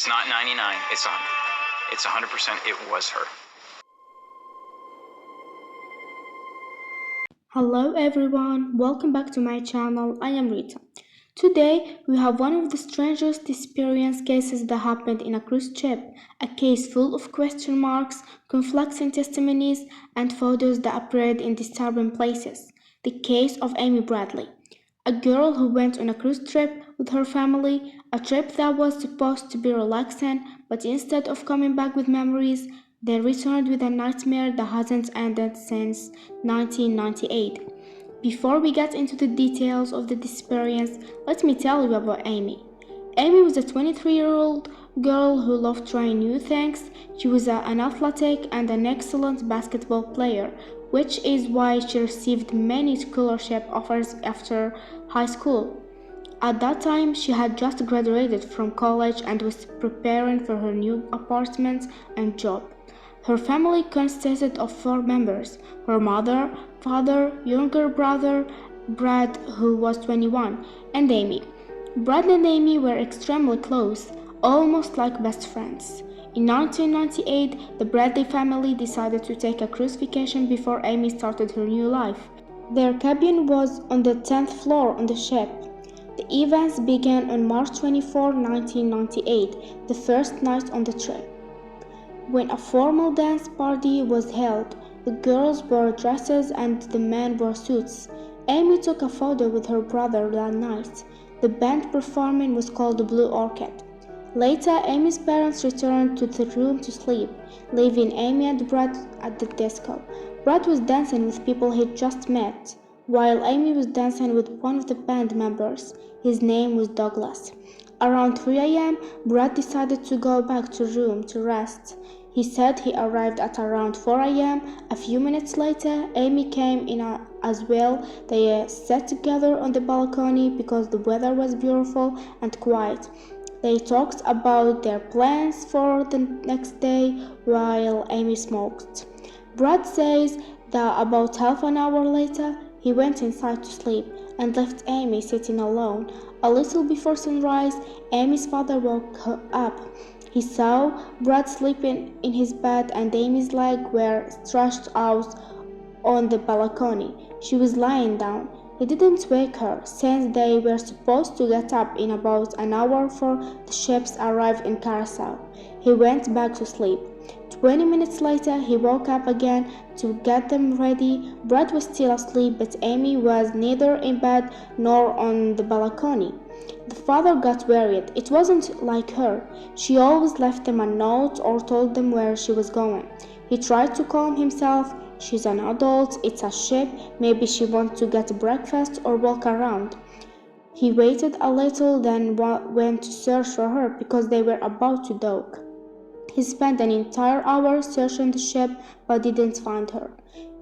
It's not 99, it's 100. It's 100%, it was her. Hello everyone, welcome back to my channel. I am Rita. Today we have one of the strangest disappearance cases that happened in a cruise ship, a case full of question marks, conflicting testimonies, and photos that appeared in disturbing places. The case of Amy Bradley, a girl who went on a cruise trip with her family, a trip that was supposed to be relaxing, but instead of coming back with memories, they returned with a nightmare that hasn't ended since 1998. Before we get into the details of the disappearance, let me tell you about Amy. Amy was a 23-year-old girl who loved trying new things. She was an athletic and an excellent basketball player, which is why she received many scholarship offers after high school. At that time, she had just graduated from college and was preparing for her new apartment and job. Her family consisted of 4 members: her mother, father, younger brother, Brad, who was 21, and Amy. Brad and Amy were extremely close, almost like best friends. In 1998, the Bradley family decided to take a cruise vacation before Amy started her new life. Their cabin was on the 10th floor on the ship. The events began on March 24, 1998, the first night on the trip, when a formal dance party was held. The girls wore dresses and the men wore suits. Amy took a photo with her brother that night. The band performing was called the Blue Orchid. Later, Amy's parents returned to the room to sleep, leaving Amy and Brad at the disco. Brad was dancing with people he'd just met, while Amy was dancing with one of the band members. His name was Douglas. Around 3 a.m., Brad decided to go back to room to rest. He said he arrived at around 4 a.m. A few minutes later, Amy came in as well. They sat together on the balcony because the weather was beautiful and quiet. They talked about their plans for the next day while Amy smoked. Brad says that about half an hour later, he went inside to sleep and left Amy sitting alone. A little before sunrise, Amy's father woke her up. He saw Brad sleeping in his bed and Amy's legs were stretched out on the balcony. She was lying down. He didn't wake her, since they were supposed to get up in about an hour before the ships arrived in Curacao. He went back to sleep. 20 minutes later, he woke up again to get them ready. Brad was still asleep, but Amy was neither in bed nor on the balcony. The father got worried. It wasn't like her. She always left them a note or told them where she was going. He tried to calm himself. She's an adult, it's a ship, maybe she wants to get breakfast or walk around. He waited a little, then went to search for her because they were about to dock. He spent an entire hour searching the ship but didn't find her.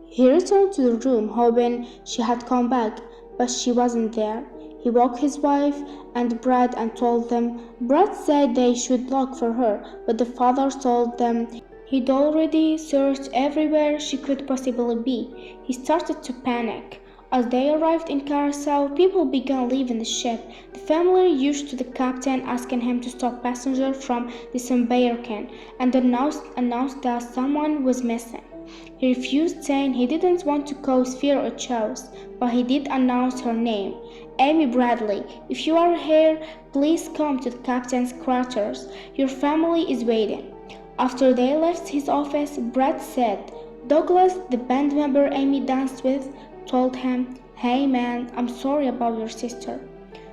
He returned to the room hoping she had come back, but she wasn't there. He woke his wife and Brad and told them. Brad said they should look for her, but the father told them he'd already searched everywhere she could possibly be. He started to panic. As they arrived in Curacao, people began leaving the ship. The family rushed to the captain, asking him to stop passengers from disembarking and announced that someone was missing. He refused, saying he didn't want to cause fear or chaos, but he did announce her name, Amy Bradley. If you are here, please come to the captain's quarters. Your family is waiting. After they left his office, Brad said Douglas, the band member Amy danced with, told him, "Hey man, I'm sorry about your sister."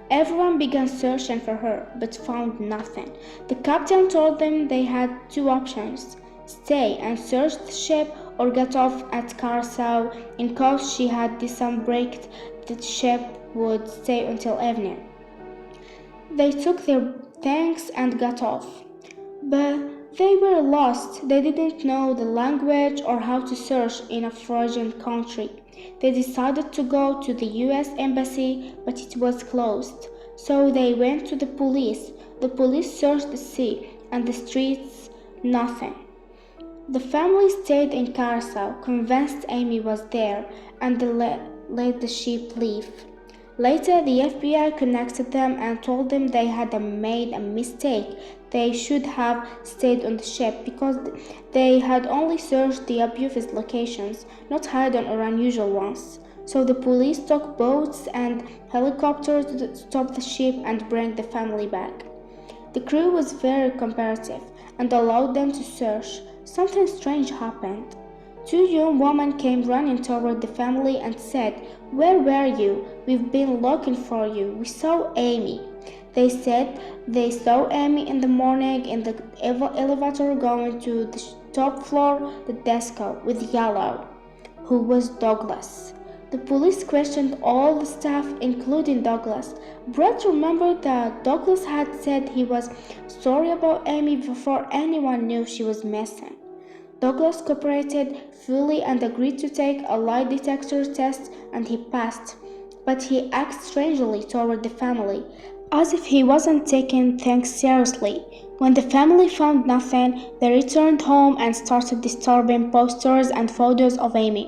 Everyone began searching for her, but found nothing. The captain told them they had 2 options: stay and search the ship or get off at Curacao. In case she had disembarked, the ship would stay until evening. They took their things and got off. But they were lost. They didn't know the language or how to search in a foreign country. They decided to go to the US Embassy, but it was closed. So they went to the police. The police searched the sea and the streets, nothing. The family stayed in Curacao, convinced Amy was there, and they let the ship leave. Later, the FBI connected them and told them they had made a mistake. they should have stayed on the ship because they had only searched the obvious locations, not hidden or unusual ones. So the police took boats and helicopters to stop the ship and bring the family back. The crew was very cooperative and allowed them to search. Something strange happened. Two young women came running toward the family and said, "Where were you? We've been looking for you. We saw Amy." They said they saw Amy in the morning in the elevator going to the top floor, the disco, with Yellow, who was Douglas. The police questioned all the staff, including Douglas. Brett remembered that Douglas had said he was sorry about Amy before anyone knew she was missing. Douglas cooperated fully and agreed to take a lie detector test, and he passed. But he acted strangely toward the family, as if he wasn't taking things seriously. When the family found nothing, they returned home and started disturbing posters and photos of Amy.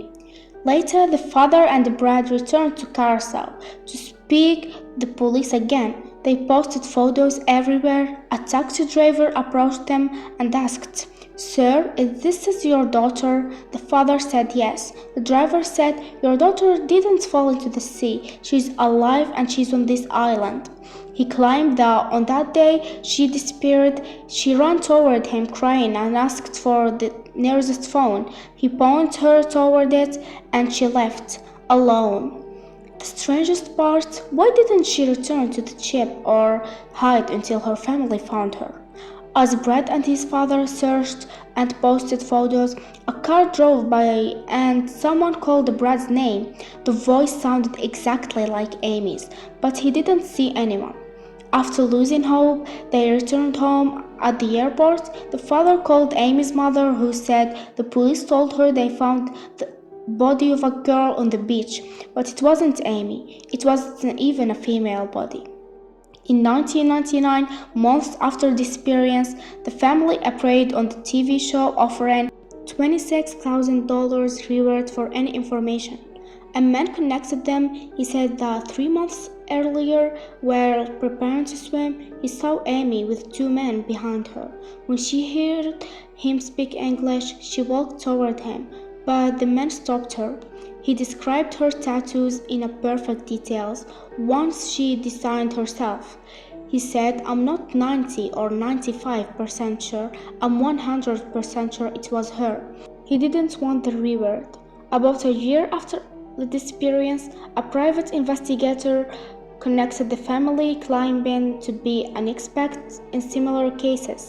Later, the father and Brad returned to Carousel to speak the police again. They posted photos everywhere. A taxi driver approached them and asked, "Sir, is this your daughter?" The father said yes. The driver said, "Your daughter didn't fall into the sea. She's alive and she's on this island." He claimed that on that day she disappeared. She ran toward him crying and asked for the nearest phone. He pointed her toward it and she left, alone. The strangest part, why didn't she return to the ship or hide until her family found her? As Brad and his father searched and posted photos, a car drove by and someone called Brad's name. The voice sounded exactly like Amy's, but he didn't see anyone. After losing hope, they returned home. At the airport, the father called Amy's mother, who said the police told her they found the body of a girl on the beach, but it wasn't Amy. It wasn't even a female body. In 1999, months after the disappearance, the family appeared on the TV show offering $26,000 reward for any information. A man connected them. He said that 3 months earlier, while preparing to swim, he saw Amy with two men behind her. When she heard him speak English, she walked toward him, but the man stopped her. He described her tattoos in perfect details, ones she designed herself. He said, "I'm not 90 or 95% sure, I'm 100% sure it was her." He didn't want the reward. About a year after the disappearance, a private investigator connected the family, claiming to be an expert in similar cases.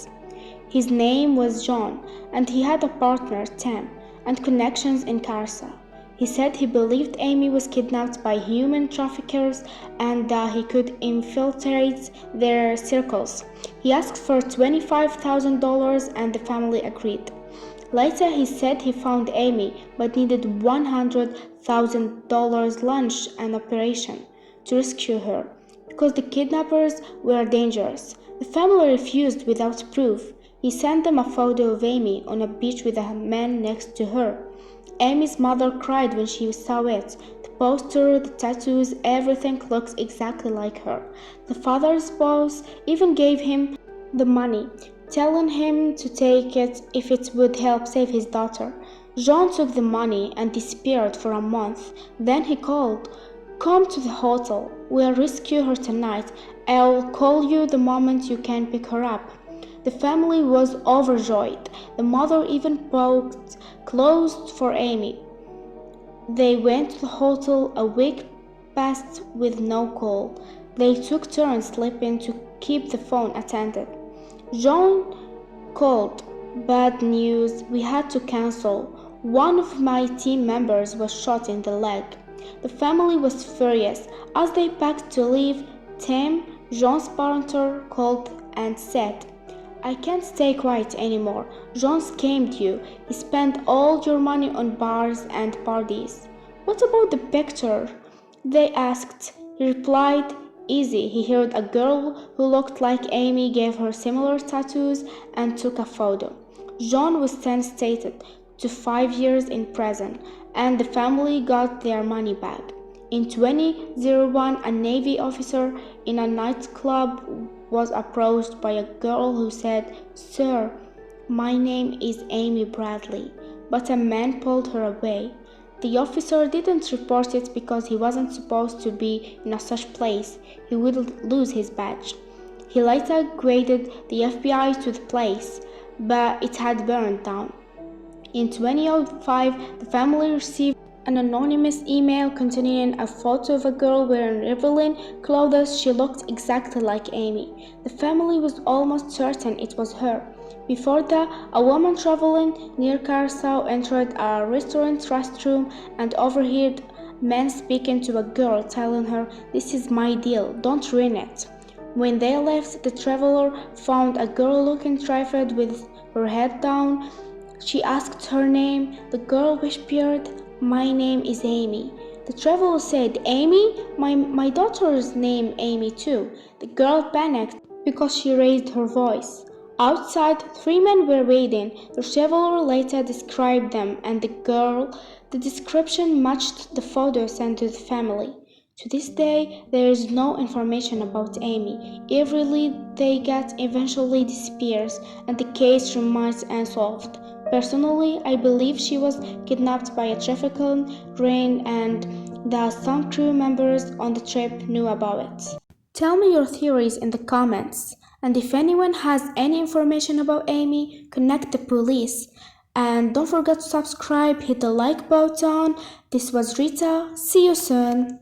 His name was John, and he had a partner, Tim, and connections in Carousel. He said he believed Amy was kidnapped by human traffickers and that he could infiltrate their circles. He asked for $25,000 and the family agreed. Later, he said he found Amy but needed $100,000 launch an operation to rescue her because the kidnappers were dangerous. The family refused without proof. He sent them a photo of Amy on a beach with a man next to her. Amy's mother cried when she saw it. The poster, the tattoos, everything looks exactly like her. The father's boss even gave him the money, telling him to take it if it would help save his daughter. John took the money and disappeared for a month. Then he called, "Come to the hotel. We'll rescue her tonight. I'll call you the moment you can pick her up." The family was overjoyed. The mother even bought clothes for Amy. They went to the hotel. A week passed with no call. They took turns sleeping to keep the phone attended. John called. "Bad news. We had to cancel. One of my team members was shot in the leg." The family was furious. As they packed to leave, Tim, John's partner, called and said, "I can't stay quiet anymore. John scammed you. He spent all your money on bars and parties." "What about the picture?" they asked. He replied, "Easy. He heard a girl who looked like Amy, gave her similar tattoos, and took a photo." John was sentenced to 5 years in prison, and the family got their money back. In 2001, a Navy officer in a nightclub was approached by a girl who said, "Sir, my name is Amy Bradley," but a man pulled her away. The officer didn't report it because he wasn't supposed to be in such place. He would lose his badge. He later guided the FBI to the place, but it had burned down. In 2005, the family received an anonymous email containing a photo of a girl wearing revealing clothes. She looked exactly like Amy. The family was almost certain it was her. Before that, a woman traveling near Curacao entered a restaurant restroom and overheard men speaking to a girl, telling her, "This is my deal, don't ruin it." When they left, the traveler found a girl looking terrified with her head down. She asked her name. The girl whispered, "My name is Amy." The traveler said, "Amy? My daughter's name Amy too." The girl panicked because she raised her voice. Outside, 3 men were waiting. The traveler later described them, and the description matched the photo sent to the family. To this day, there is no information about Amy. Every lead they get eventually disappears, and the case remains unsolved. Personally, I believe she was kidnapped by a trafficking ring and that some crew members on the trip knew about it. Tell me your theories in the comments. And if anyone has any information about Amy, connect the police. And don't forget to subscribe, hit the like button. This was Rita. See you soon.